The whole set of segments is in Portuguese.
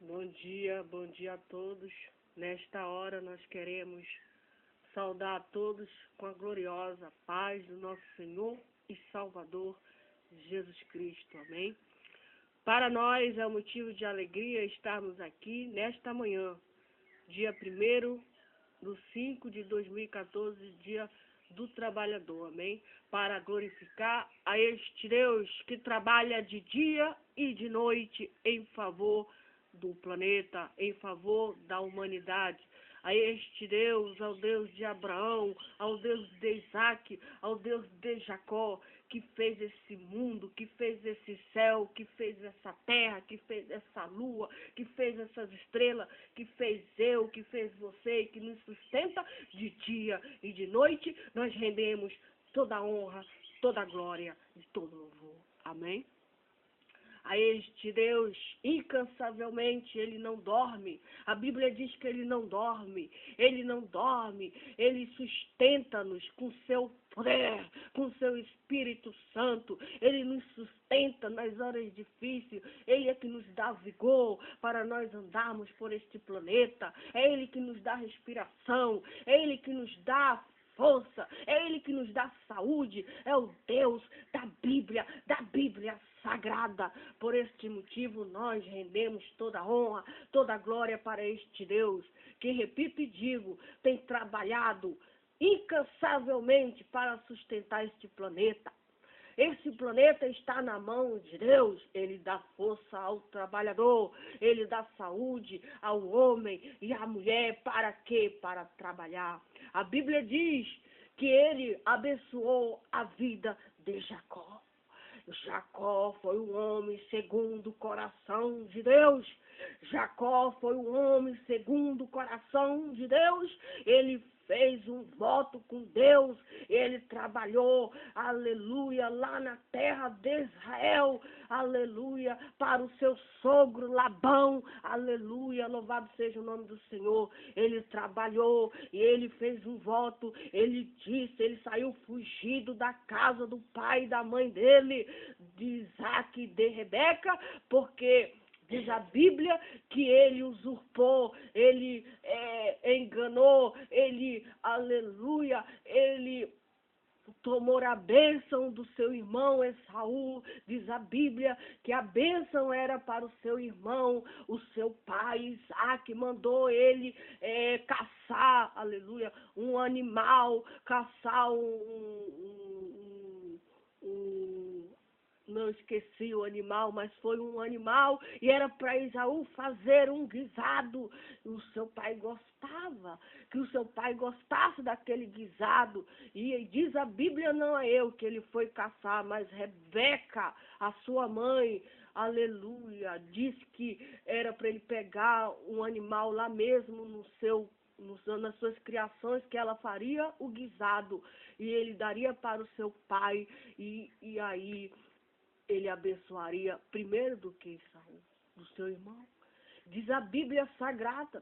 Bom dia a todos. Nesta hora nós queremos saudar a todos com a gloriosa paz do nosso Senhor e Salvador Jesus Cristo. Amém? Para nós é um motivo de alegria estarmos aqui nesta manhã, dia 1º de 2014, dia do trabalhador, amém? Para glorificar a este Deus que trabalha de dia e de noite em favor do planeta, em favor da humanidade. A este Deus, ao Deus de Abraão, ao Deus de Isaac, ao Deus de Jacó, que fez esse mundo, que fez esse céu, que fez essa terra, que fez essa lua, que fez essas estrelas, que fez eu, que fez você, e que nos sustenta de dia e de noite, nós rendemos toda a honra, toda a glória e todo louvor. Amém? A este Deus, incansavelmente, Ele não dorme. A Bíblia diz que Ele não dorme. Ele não dorme. Ele sustenta-nos com seu poder, com seu Espírito Santo. Ele nos sustenta nas horas difíceis. Ele é que nos dá vigor para nós andarmos por este planeta. É Ele que nos dá respiração. É Ele que nos dá força, é Ele que nos dá saúde, é o Deus da Bíblia sagrada. Por este motivo nós rendemos toda a honra, toda a glória para este Deus, que, repito e digo, tem trabalhado incansavelmente para sustentar este planeta. Esse planeta está na mão de Deus. Ele dá força ao trabalhador, Ele dá saúde ao homem e à mulher. Para quê? Para trabalhar. A Bíblia diz que Ele abençoou a vida de Jacó. Jacó foi um homem segundo o coração de Deus. Jacó foi um homem segundo o coração de Deus. Ele fez um voto com Deus, ele trabalhou, aleluia, lá na terra de Israel, aleluia, para o seu sogro Labão, aleluia, louvado seja o nome do Senhor. Ele trabalhou e ele fez um voto, ele disse, ele saiu fugido da casa do pai e da mãe dele, de Isaac e de Rebeca, porque diz a Bíblia que ele usurpou, ele enganou, ele, aleluia, ele tomou a bênção do seu irmão Esaú. Diz a Bíblia que a bênção era para o seu irmão, o seu pai Isaac mandou ele caçar, aleluia, um animal, caçar não esqueci o animal, mas foi um animal e era para Esaú fazer um guisado. O seu pai gostava, que o seu pai gostasse daquele guisado. E diz a Bíblia, não é eu, que ele foi caçar, mas Rebeca, a sua mãe, aleluia, disse que era para ele pegar um animal lá mesmo nas suas criações, que ela faria o guisado e ele daria para o seu pai e aí ele abençoaria primeiro do que Esaú, do seu irmão. Diz a Bíblia Sagrada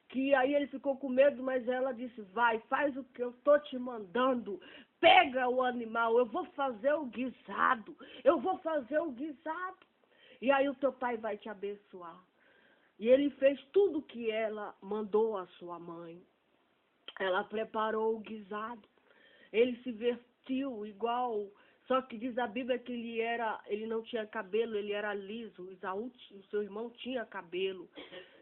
que aí ele ficou com medo, mas ela disse, vai, faz o que eu estou te mandando, pega o animal, eu vou fazer o guisado, e aí o teu pai vai te abençoar. E ele fez tudo o que ela mandou à sua mãe. Ela preparou o guisado, ele se vestiu igual. Só que diz a Bíblia que ele não tinha cabelo, ele era liso. Esaú, o seu irmão, tinha cabelo.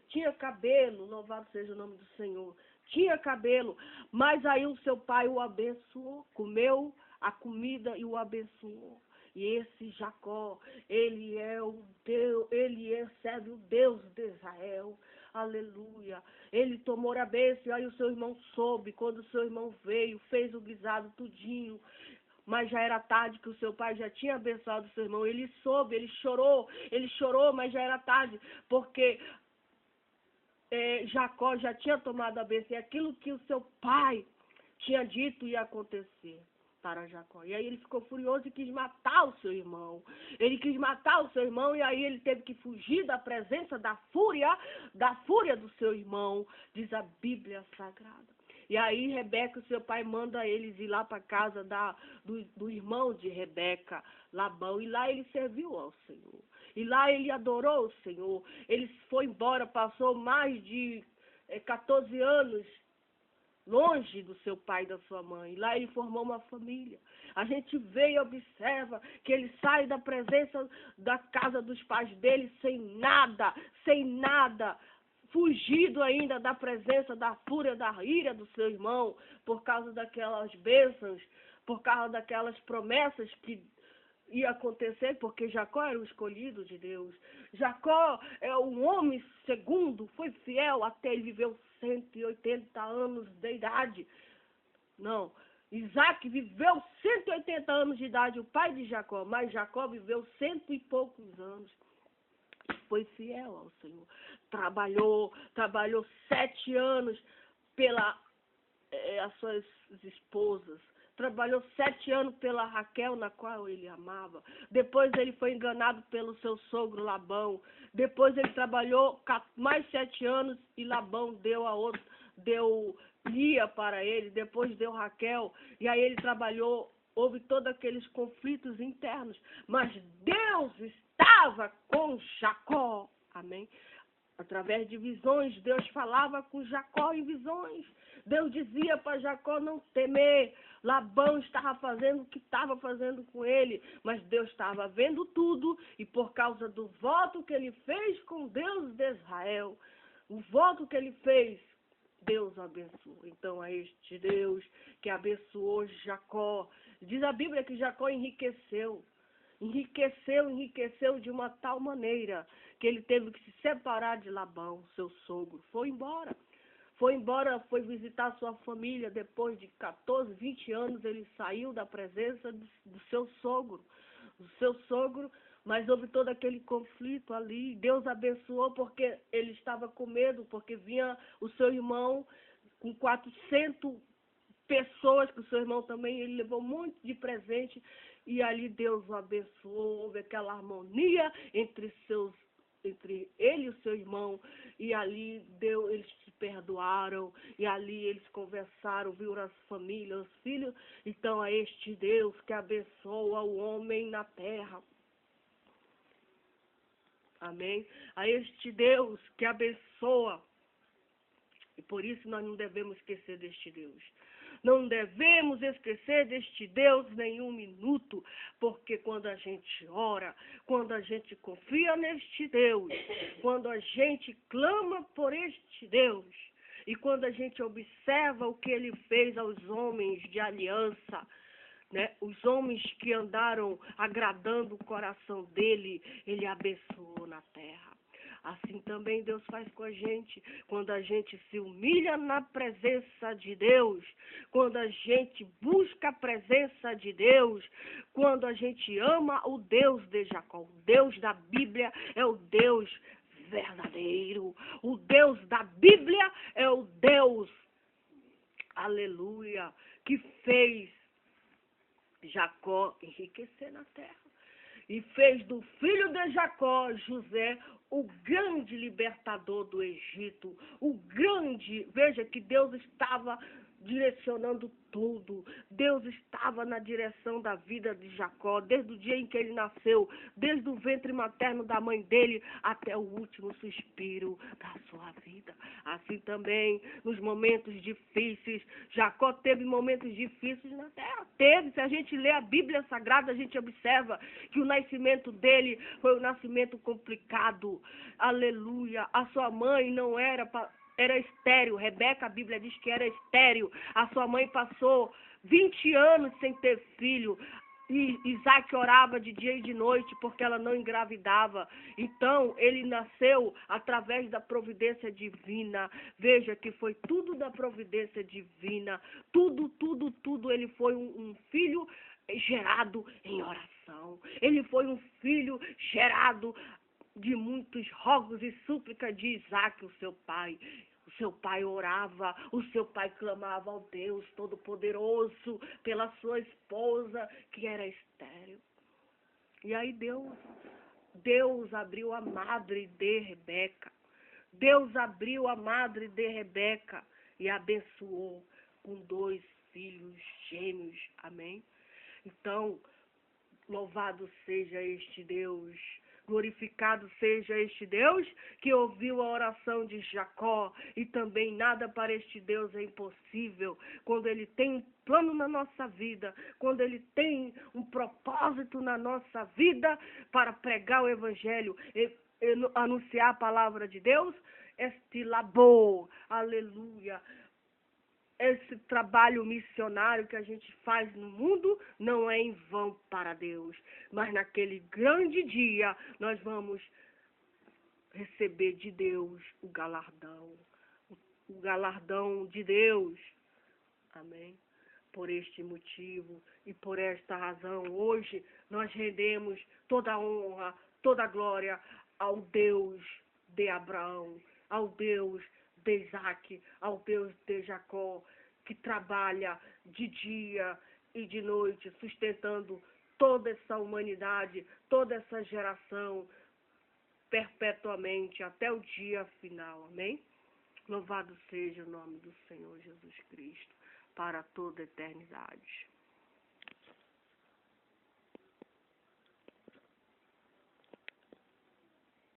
Tinha cabelo, louvado seja o nome do Senhor. Tinha cabelo, mas aí o seu pai o abençoou, comeu a comida e o abençoou. E esse Jacó, ele serve o Deus de Israel. Aleluia. Ele tomou a bênção e aí o seu irmão soube. Quando o seu irmão veio, fez o guisado tudinho. Mas já era tarde, que o seu pai já tinha abençoado o seu irmão. Ele soube, ele chorou, mas já era tarde, porque Jacó já tinha tomado a bênção. E aquilo que o seu pai tinha dito ia acontecer para Jacó. E aí ele ficou furioso e quis matar o seu irmão. Ele quis matar o seu irmão e aí ele teve que fugir da presença da fúria do seu irmão, diz a Bíblia Sagrada. E aí Rebeca, o seu pai, manda eles ir lá para a casa do irmão de Rebeca, Labão, e lá ele serviu ao Senhor. E lá ele adorou o Senhor. Ele foi embora, passou mais de 14 anos longe do seu pai e da sua mãe. Lá ele formou uma família. A gente vê e observa que ele sai da presença da casa dos pais dele sem nada, fugido ainda da presença, da fúria, da ira do seu irmão, por causa daquelas bênçãos, por causa daquelas promessas que ia acontecer, porque Jacó era o escolhido de Deus. Jacó é um homem segundo, foi fiel até ele viveu 180 anos de idade. Não, Isaac viveu 180 anos de idade, o pai de Jacó, mas Jacó viveu 100 e poucos anos. Foi fiel ao Senhor. Trabalhou 7 anos pela as suas esposas. Trabalhou 7 anos pela Raquel, na qual ele amava. Depois ele foi enganado pelo seu sogro Labão. Depois ele trabalhou mais 7 anos e Labão deu Lia para ele. Depois deu Raquel. E aí ele trabalhou, houve todos aqueles conflitos internos. Mas Deus estava com Jacó. Amém? Através de visões, Deus falava com Jacó em visões. Deus dizia para Jacó não temer. Labão estava fazendo o que estava fazendo com ele, mas Deus estava vendo tudo, e por causa do voto que ele fez com Deus de Israel, o voto que ele fez, Deus abençoou. Então é este Deus que abençoou Jacó. Diz a Bíblia que Jacó enriqueceu de uma tal maneira que ele teve que se separar de Labão, seu sogro. Foi embora, foi visitar sua família. Depois de 14, 20 anos, ele saiu da presença do seu sogro, mas houve todo aquele conflito ali. Deus abençoou porque ele estava com medo, porque vinha o seu irmão com 400 pessoas, que o seu irmão também, ele levou muito de presente, e ali Deus o abençoou. Houve aquela harmonia entre ele e o seu irmão, e ali eles se perdoaram, e ali eles conversaram, viram as famílias, os filhos. Então é este Deus que abençoa o homem na terra. Amém? A este Deus que abençoa. E por isso nós não devemos esquecer deste Deus. Não devemos esquecer deste Deus nenhum minuto, porque quando a gente ora, quando a gente confia neste Deus, quando a gente clama por este Deus, e quando a gente observa o que ele fez aos homens de aliança, né, os homens que andaram agradando o coração dele, ele abençoou na terra. Assim também Deus faz com a gente, quando a gente se humilha na presença de Deus, quando a gente busca a presença de Deus, quando a gente ama o Deus de Jacó. O Deus da Bíblia é o Deus verdadeiro. O Deus da Bíblia é o Deus, aleluia, que fez Jacó enriquecer na terra. E fez do filho de Jacó, José, o grande libertador do Egito. Veja que Deus estava direcionando tudo. Deus estava na direção da vida de Jacó, desde o dia em que ele nasceu, desde o ventre materno da mãe dele até o último suspiro da sua vida. Assim também, nos momentos difíceis, Jacó teve momentos difíceis na terra. Se a gente lê a Bíblia Sagrada, a gente observa que o nascimento dele foi um nascimento complicado. Aleluia. A sua mãe não era estéril. Rebeca, a Bíblia diz que era estéril. A sua mãe passou 20 anos sem ter filho. E Isaac orava de dia e de noite porque ela não engravidava. Então, ele nasceu através da providência divina. Veja que foi tudo da providência divina. Tudo. Ele foi um filho gerado em oração. Ele foi um filho gerado de muitos rogos e súplicas de Isaac, o seu pai. O seu pai orava, o seu pai clamava ao Deus Todo-Poderoso pela sua esposa, que era estéril. E aí Deus abriu a madre de Rebeca. Deus abriu a madre de Rebeca e abençoou com 2 filhos gêmeos. Amém? Então, louvado seja este Deus. Glorificado seja este Deus que ouviu a oração de Jacó, e também nada para este Deus é impossível. Quando Ele tem um plano na nossa vida, quando Ele tem um propósito na nossa vida para pregar o Evangelho, anunciar a palavra de Deus, este labor, aleluia. Esse trabalho missionário que a gente faz no mundo não é em vão para Deus. Mas naquele grande dia nós vamos receber de Deus o galardão de Deus. Amém? Por este motivo e por esta razão, hoje nós rendemos toda a honra, toda a glória ao Deus de Abraão, ao Deus de Isaac, ao Deus de Jacó, que trabalha de dia e de noite, sustentando toda essa humanidade, toda essa geração, perpetuamente, até o dia final. Amém? Louvado seja o nome do Senhor Jesus Cristo, para toda a eternidade.